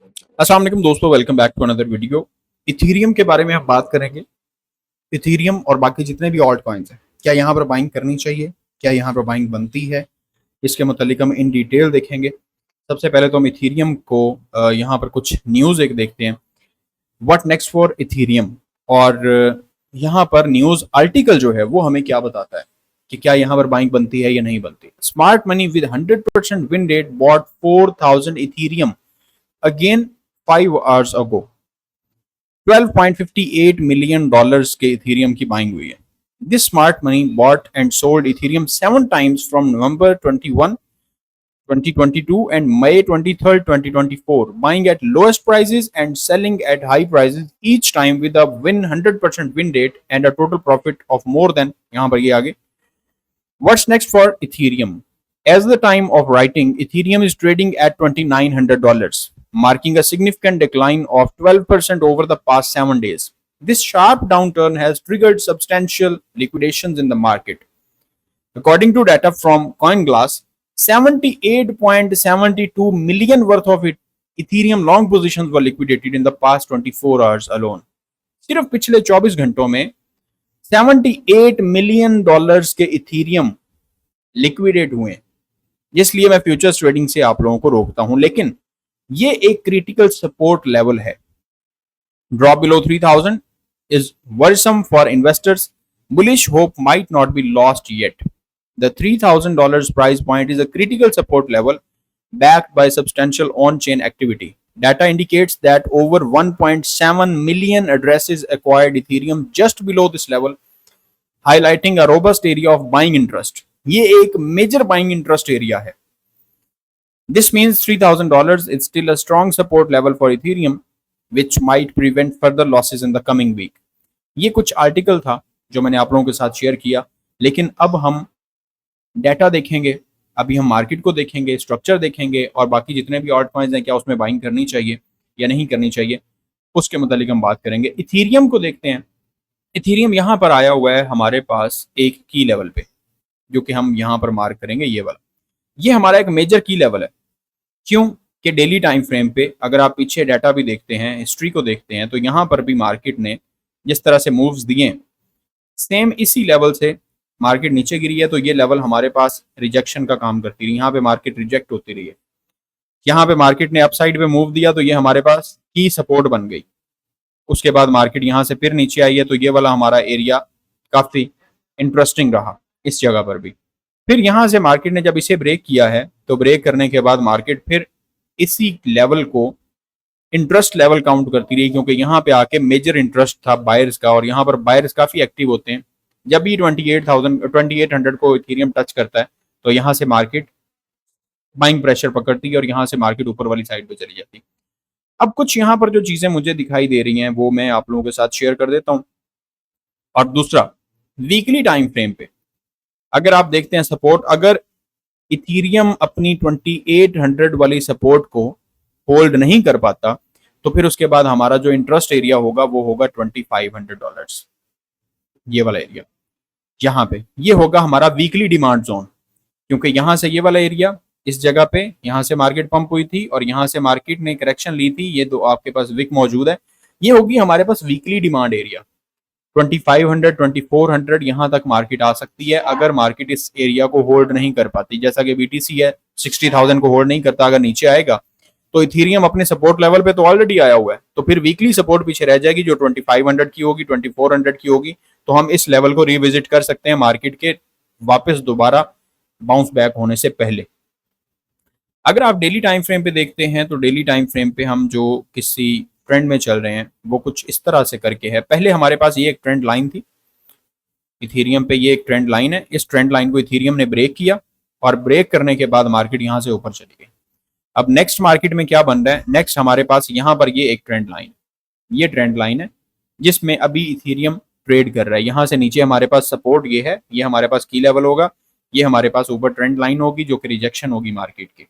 अस्सलाम वालेकुम दोस्तों, welcome back to another video. Ethereum के बारे में हम बात करेंगे। इथीरियम और बाकी जितने भी ऑल्ट कॉइन्स हैं, क्या यहाँ पर बाइंग करनी चाहिए, क्या यहाँ पर बाइंग बनती है, इसके मुतालिक हम इन डिटेल देखेंगे। सबसे पहले तो हम इथीरियम को यहाँ पर कुछ न्यूज़ एक देखते हैं, व्हाट नेक्स्ट फॉर इथीरियम। और यहाँ पर न्यूज़ आर्टिकल जो है वो हमें क्या बताता है कि क्या यहाँ पर बाइंग बनती है या नहीं बनती। Smart money with 100% win rate bot 4000 Ethereum again 5 hours ago. 12.58 million dollars के इथेरियम की बाइंग हुई है। This smart money bot and sold Ethereum 7 times from November 21 2022 and May 23rd 2024, buying at lowest prices and selling at high prices, each time with a 100% win rate and a total profit of more than, यहाँ पर ये आगे, what's next for Ethereum? As the time of writing, Ethereum is trading at $2,900, marking a significant decline of 12% over the past 7 days. This sharp downturn has triggered substantial liquidations in the market. According to data from CoinGlass, 78.72 million worth of Ethereum long positions were liquidated in the past 24 hours alone. सिर्फ पिछले 24 घंटों में 78 million dollars के Ethereum liquidate हुए हैं। इसलिए मैं futures trading से आप लोगों को रोकता हूं, लेकिन ये एक क्रिटिकल सपोर्ट लेवल है। Drop below 3000 is worrisome for investors. Bullish hope might not be lost yet. The $3,000 price point is a critical support level backed by substantial on-chain activity. Data indicates that over 1.7 million addresses acquired Ethereum just below this level, highlighting a robust area of buying interest. ये एक major buying interest area है। This means $3,000 is still a strong support level for Ethereum, which might prevent further losses in the coming week. ये कुछ article था जो मैंने आप लोगों के साथ शेयर किया, लेकिन अब हम डाटा देखेंगे, अभी हम मार्केट को देखेंगे, स्ट्रक्चर देखेंगे और बाकी जितने भी ऑल्ट कॉइन्स हैं क्या उसमें बाइंग करनी चाहिए या नहीं करनी चाहिए, उसके मुतालिक हम बात करेंगे। इथीरियम को देखते हैं। इथीरियम यहाँ पर आया हुआ है हमारे पास एक की लेवल पे, जो कि हम यहाँ पर मार्क करेंगे, ये वाला। ये हमारा एक मेजर की लेवल है। क्यों कि डेली टाइम फ्रेम पे अगर आप पीछे डाटा भी देखते हैं, हिस्ट्री को देखते हैं, तो यहाँ पर भी मार्केट ने जिस तरह से मूव्स दिए, सेम इसी लेवल से मार्केट नीचे गिरी है, तो ये लेवल हमारे पास रिजेक्शन का काम करती रही। यहाँ पे मार्केट रिजेक्ट होती रही है। यहाँ पे मार्केट ने अपसाइड पे मूव दिया तो ये हमारे पास की सपोर्ट बन गई। उसके बाद मार्केट यहाँ से फिर नीचे आई है, तो ये वाला हमारा एरिया काफी इंटरेस्टिंग रहा इस जगह पर भी। फिर यहाँ से मार्केट ने जब इसे ब्रेक किया है, तो ब्रेक करने के बाद मार्केट फिर इसी लेवल को इंटरेस्ट लेवल काउंट करती रही, क्योंकि यहाँ पे आके मेजर इंटरेस्ट था बायर्स का, और यहाँ पर बायर्स काफी एक्टिव होते हैं। जब भी 2800 को इथेरियम टच करता है, तो यहाँ से मार्केट बाइंग प्रेशर पकड़ती है और यहाँ से मार्केट ऊपर वाली साइड पे चली जाती है। अब कुछ यहाँ पर जो चीजें मुझे दिखाई दे रही हैं वो मैं आप लोगों के साथ शेयर कर देता हूँ। और दूसरा, वीकली टाइम फ्रेम पे अगर आप देखते हैं सपोर्ट, अगर इथीरियम अपनी 2800 वाली सपोर्ट को होल्ड नहीं कर पाता, तो फिर उसके बाद हमारा जो इंटरेस्ट एरिया होगा वो होगा $2500। ये वाला एरिया यहाँ पे ये होगा हमारा वीकली डिमांड जोन, क्योंकि यहाँ से ये वाला एरिया, इस जगह पे यहाँ से मार्केट पंप हुई थी और यहाँ से मार्केट ने करेक्शन ली थी। ये दो आपके पास विक मौजूद है, ये होगी हमारे पास वीकली डिमांड एरिया। 2500 2400 यहाँ तक मार्केट आ सकती है अगर मार्केट इस एरिया को होल्ड नहीं कर पाती। जैसा कि बीटीसी है 60,000 को होल्ड नहीं करता, अगर नीचे आएगा तो इथेरियम अपने सपोर्ट लेवल पे तो ऑलरेडी आया हुआ है, तो फिर वीकली सपोर्ट पीछे रह जाएगी जो 2500 की होगी, 2400 की होगी। तो हम इस लेवल को रिविजिट कर सकते हैं मार्केट के वापस दोबारा बाउंस बैक होने से पहले। अगर आप डेली टाइम फ्रेम पे देखते हैं, तो डेली टाइम फ्रेम पे हम जो किसी ट्रेंड में चल रहे हैं वो कुछ इस तरह से करके है। पहले हमारे पास ये एक ट्रेंड लाइन थी इथेरियम पे, ये एक ट्रेंड लाइन है। इस ट्रेंड लाइन को इथेरियम ने ब्रेक किया और ब्रेक करने के बाद मार्केट यहाँ से ऊपर चली गई। अब नेक्स्ट मार्केट में क्या बन रहा है, नेक्स्ट हमारे पास यहाँ पर ये एक ट्रेंड लाइन, ये ट्रेंड लाइन है जिसमें अभी इथेरियम ट्रेड कर रहा है। यहाँ से नीचे हमारे पास सपोर्ट ये है, ये हमारे पास की लेवल होगा, ये हमारे पास ऊपर ट्रेंड लाइन होगी जो कि रिजेक्शन होगी मार्केट की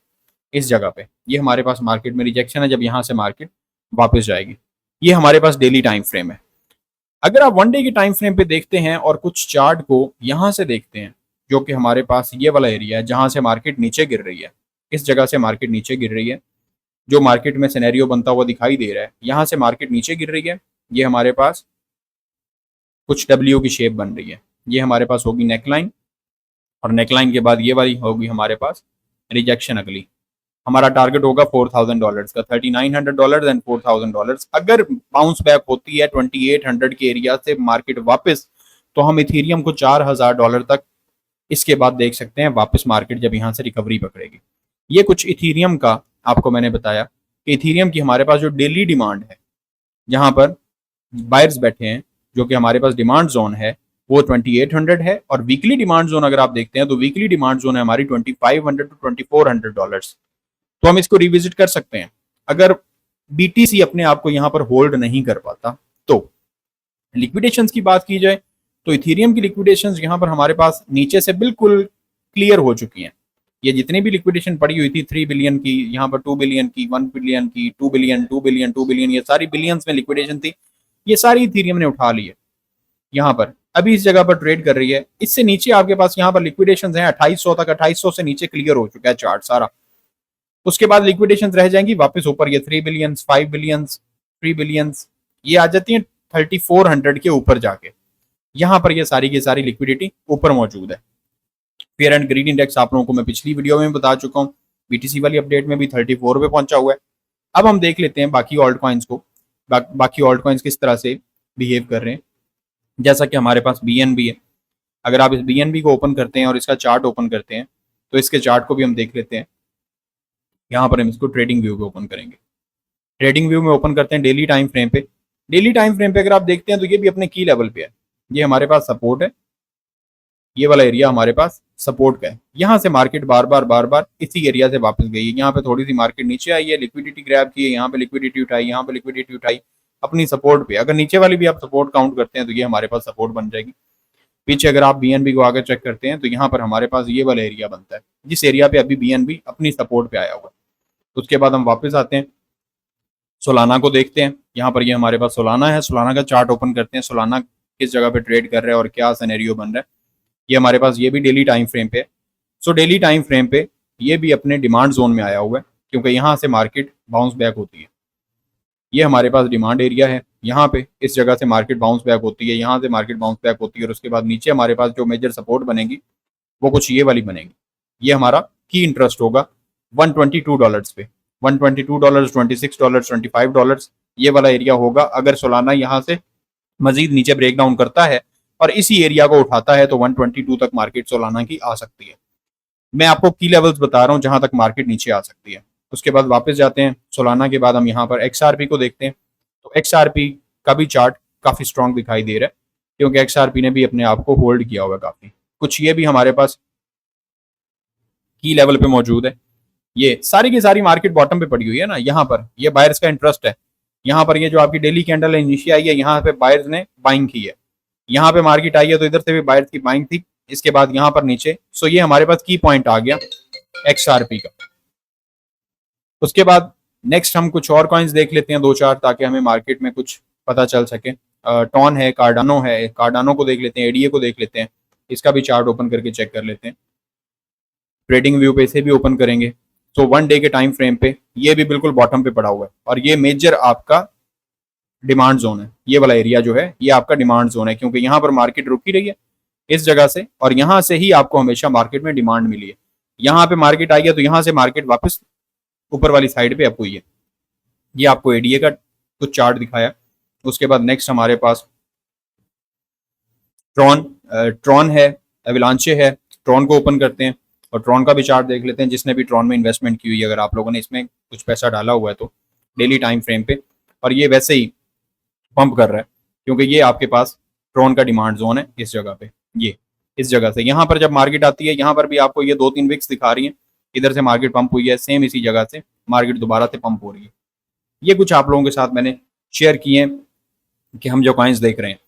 इस जगह पे। ये हमारे पास मार्केट में रिजेक्शन है, जब यहाँ से मार्केट वापस जाएगी। ये हमारे पास डेली टाइम फ्रेम है। अगर आप वन डे के टाइम फ्रेम पे देखते हैं और कुछ चार्ट को यहाँ से देखते हैं, जो कि हमारे पास ये वाला एरिया है जहाँ से मार्केट नीचे गिर रही है, इस जगह से मार्केट नीचे गिर रही है, जो मार्केट में सिनेरियो बनता हुआ दिखाई दे रहा है, यहाँ से मार्केट नीचे गिर रही है, ये हमारे पास कुछ डब्ल्यू की शेप बन रही है, ये हमारे पास होगी नेकलाइन, और नेकलाइन के बाद ये वाली होगी हमारे पास रिजेक्शन अगली। हमारा टारगेट होगा $4,000 का, $3,900 एंड $4,000। अगर बाउंस बैक होती है 2800 के एरिया से मार्केट वापस, तो हम इथीरियम को $4,000 तक इसके बाद देख सकते हैं वापस मार्केट जब यहाँ से रिकवरी पकड़ेगी। ये कुछ इथीरियम का आपको मैंने बताया कि इथीरियम की हमारे पास जो डेली डिमांड है, जहाँ पर बायर्स बैठे हैं, जो कि हमारे पास डिमांड जोन है वो 2800 है, और वीकली डिमांड जोन अगर आप देखते हैं तो वीकली डिमांड जोन है हमारी $2,500 to $2,400। तो हम इसको रिविजिट कर सकते हैं। अगर बीटीसी अपने आप को यहाँ पर होल्ड नहीं कर पाता तो लिक्विडेशंस की बात की जाए तो इथेरियम की लिक्विडेशंस यहाँ पर हमारे पास नीचे से बिल्कुल क्लियर हो चुकी हैं। ये जितनी भी लिक्विडेशन पड़ी हुई थी 3 बिलियन की, यहाँ पर 2 बिलियन की, 1 बिलियन की, 2 बिलियन, 2 बिलियन, 2 बिलियन, ये सारी बिलियंस में लिक्विडेशन थी, ये सारी इथेरियम ने उठा ली है। यहाँ पर अभी इस जगह पर ट्रेड कर रही है। इससे नीचे आपके पास यहाँ पर लिक्विडेशन है 2800 तक, 2800 से नीचे क्लियर हो चुका है चार्ट सारा। उसके बाद लिक्विडेशन रह जाएंगी वापस ऊपर, ये 3 बिलियन, 5 बिलियन, 3 बिलियन, ये आ जाती है 3400 के ऊपर जाके। यहाँ पर ये सारी की सारी लिक्विडिटी ऊपर मौजूद है। फेयर एंड ग्रीन इंडेक्स आप लोगों को मैं पिछली वीडियो में बता चुका हूँ, बीटीसी वाली अपडेट में भी 34 पे पहुंचा हुआ है। अब हम देख लेते हैं बाकी ऑल्ट कॉइन्स को, बाकी ऑल्ट कॉइन्स किस तरह से बिहेव कर रहे हैं। जैसा कि हमारे पास बीएनबी है, अगर आप इस बीएनबी को ओपन करते हैं और इसका चार्ट ओपन करते हैं तो इसके चार्ट को भी हम देख लेते हैं। यहाँ पर हम इसको ट्रेडिंग व्यू पे ओपन करेंगे। ट्रेडिंग व्यू में ओपन करते हैं डेली टाइम फ्रेम पे। डेली टाइम फ्रेम पे अगर आप देखते हैं तो ये भी अपने की लेवल पे है, ये हमारे पास सपोर्ट है, ये वाला एरिया हमारे पास सपोर्ट का है। यहाँ से मार्केट बार बार इसी एरिया से वापस गई है। यहाँ पे थोड़ी सी मार्केट नीचे आई है, लिक्विडिटी ग्रैब की है, यहाँ पे लिक्विडिटी उठाई, यहाँ पे लिक्विडिटी उठाई अपनी सपोर्ट पे। अगर नीचे वाली भी आप सपोर्ट काउंट करते हैं तो ये हमारे पास सपोर्ट बन जाएगी। पीछे अगर आप बीएनबी को आगे चेक करते हैं तो यहाँ पर हमारे पास ये वाला एरिया बनता है, जिस एरिया पे अभी बीएनबी अपनी सपोर्ट पे आया हुआ है। उसके बाद हम वापस आते हैं, सोलाना को देखते हैं। यहाँ पर ये हमारे पास सोलाना है, सोलाना का चार्ट ओपन करते हैं, सोलाना किस जगह पे ट्रेड कर रहा है और क्या सिनेरियो बन रहा है। ये हमारे पास ये भी डेली टाइम फ्रेम पे है। सो डेली टाइम फ्रेम पे ये भी अपने डिमांड जोन में आया हुआ है, क्योंकि यहाँ से मार्केट बाउंस बैक होती है। ये हमारे पास डिमांड एरिया है, यहाँ पे इस जगह से मार्केट बाउंस बैक होती है, यहाँ से मार्केट बाउंस बैक होती है, और उसके बाद नीचे हमारे पास जो मेजर सपोर्ट बनेगी वो कुछ ये वाली बनेगी। ये हमारा की इंटरेस्ट होगा $122 पे, $122, $26, $25, ये वाला एरिया होगा। अगर सोलाना यहाँ से मजीद नीचे ब्रेक डाउन करता है और इसी एरिया को उठाता है तो 122 तक मार्केट सोलाना की आ सकती है। मैं आपको की लेवल्स बता रहा हूँ जहां तक मार्केट नीचे आ सकती है। उसके बाद वापस जाते हैं, सोलाना के बाद हम यहाँ पर XRP को देखते हैं। तो XRP का भी चार्ट काफी स्ट्रॉन्ग दिखाई दे रहा है, क्योंकि XRP ने भी अपने आप को होल्ड किया हुआ है काफी कुछ। ये भी हमारे पास की लेवल पे मौजूद है। ये सारी की सारी मार्केट बॉटम पे पड़ी हुई है ना, यहाँ पर ये बायर्स का इंटरेस्ट है। यहाँ पर ये जो आपकी डेली कैंडल है नीचे आई है, यहाँ पे बायर्स ने बाइंग की है। यहाँ पे मार्केट आई है तो इधर से भी बायर्स की बाइंग थी, इसके बाद यहाँ पर नीचे। सो ये हमारे पास की पॉइंट आ गया XRP का। उसके बाद नेक्स्ट हम कुछ और कॉइन्स देख लेते हैं दो चार, ताकि हमें मार्केट में कुछ पता चल सके। टॉन है, कार्डानो है, कार्डानो को देख लेते हैं, एडीए को देख लेते हैं, इसका भी चार्ट ओपन करके चेक कर लेते हैं। ट्रेडिंग व्यू पे इसे भी ओपन करेंगे तो 1 डे के टाइम फ्रेम पे ये भी बिल्कुल बॉटम पे पड़ा हुआ है, और ये मेजर आपका डिमांड जोन है। ये वाला एरिया जो है ये आपका डिमांड जोन है, क्योंकि यहाँ पर मार्केट रुकी रही है इस जगह से, और यहाँ से ही आपको हमेशा मार्केट में डिमांड मिली है। यहाँ पे मार्केट आई है तो यहाँ से मार्केट वापस ऊपर वाली साइड पे अप हुई है। ये आपको एडीए का कुछ चार्ट दिखाया। उसके बाद नेक्स्ट हमारे पास ट्रॉन है, एविलांचे है। ट्रॉन को ओपन करते हैं और ट्रॉन का भी चार्ट देख लेते हैं, जिसने भी ट्रॉन में इन्वेस्टमेंट की हुई है, अगर आप लोगों ने इसमें कुछ पैसा डाला हुआ है तो डेली टाइम फ्रेम पे। और ये वैसे ही पंप कर रहा है, क्योंकि ये आपके पास ट्रॉन का डिमांड जोन है इस जगह पे। ये इस जगह से यहाँ पर जब मार्केट आती है, यहाँ पर भी आपको ये 2-3 विक्स दिखा रही है, इधर से मार्केट पंप हुई है, सेम इसी जगह से मार्केट दोबारा से पंप हो रही है। ये कुछ आप लोगों के साथ मैंने शेयर किए हैं कि हम जो कॉइन्स देख रहे हैं।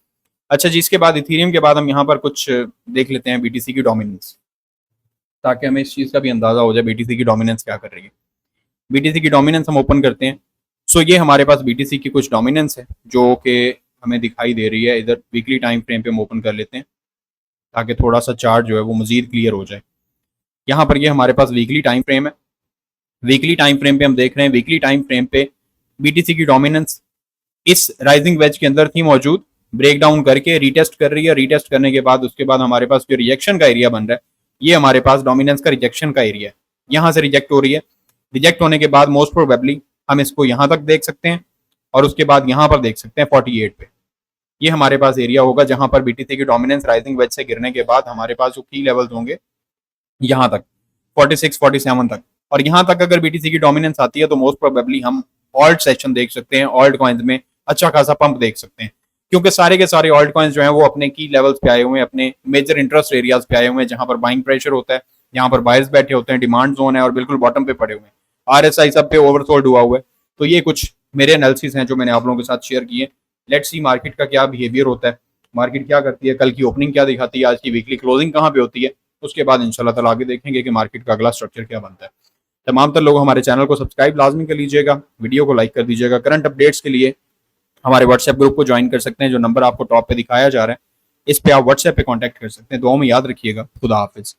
अच्छा जी, इसके बाद इथेरियम के बाद हम यहाँ पर कुछ देख लेते हैं बीटीसी की डोमिनेंस, ताकि हमें इस चीज़ का भी अंदाजा हो जाए बीटीसी की डोमिनेंस क्या कर रही है। बीटीसी की डोमिनेंस हम ओपन करते हैं। सो ये हमारे पास बीटीसी की कुछ डोमिनेंस है जो कि हमें दिखाई दे रही है। इधर वीकली टाइम फ्रेम पे हम ओपन कर लेते हैं, ताकि थोड़ा सा चार्ट जो है वो मजीद क्लियर हो जाए। यहाँ पर ये हमारे पास वीकली टाइम फ्रेम है। वीकली टाइम फ्रेम पे हम देख रहे हैं, वीकली टाइम फ्रेम पे बीटीसी की डोमिनेंस इस राइजिंग वेज के अंदर थी मौजूद, ब्रेक डाउन करके रीटेस्ट कर रही है, रीटेस्ट करने के बाद उसके बाद हमारे पास जो रिजेक्शन का एरिया बन रहा है, ये हमारे पास डोमिनेंस का रिजेक्शन का एरिया है, यहां से रिजेक्ट हो रही है। रिजेक्ट होने के बाद मोस्ट प्रोबेबली हम इसको यहां तक देख सकते हैं और उसके बाद यहां पर देख सकते हैं 48 पे, ये हमारे पास एरिया होगा जहां पर बीटीसी की डोमिनेंस राइजिंग वेज से गिरने के बाद हमारे पास जो की लेवल्स होंगे यहाँ तक 46 47 तक, और यहाँ तक अगर बीटीसी की डोमिनेंस आती है तो मोस्ट प्रोबेबली हम ऑल्ट सेशन देख सकते हैं, ऑल्ट कॉइन्स में अच्छा खासा पंप देख सकते हैं, क्योंकि सारे के सारे ऑल्ट कॉइन्स जो हैं वो अपने की लेवल्स पे आए हुए हैं, अपने मेजर इंटरेस्ट एरियाज पे आए हुए हैं, जहां पर बाइंग प्रेशर होता है, यहाँ पर बायर्स बैठे होते हैं, डिमांड जोन है और बिल्कुल बॉटम पे पड़े हुए हैं, आरएसआई सब पे ओवरसोल्ड हुआ हुआ है। तो ये कुछ मेरे एनालिसिस हैं जो मैंने आप लोगों के साथ शेयर किए। लेट्स सी मार्केट का क्या बिहेवियर होता है, मार्केट क्या करती है, कल की ओपनिंग क्या दिखाती है, आज की वीकली क्लोजिंग कहाँ पे होती है, उसके बाद इंशाल्लाह ताला आगे देखेंगे कि मार्केट का अगला स्ट्रक्चर क्या बनता है। तमाम तर लोग हमारे चैनल को सब्सक्राइब लाजमी कर लीजिएगा, वीडियो को लाइक कर दीजिएगा। करंट अपडेट्स के लिए हमारे व्हाट्सएप ग्रुप को ज्वाइन कर सकते हैं, जो नंबर आपको टॉप पे दिखाया जा रहा है, इस पे आप व्हाट्सएप पे कांटेक्ट कर सकते हैं। दुआओं में याद रखिएगा। खुदा हाफिज।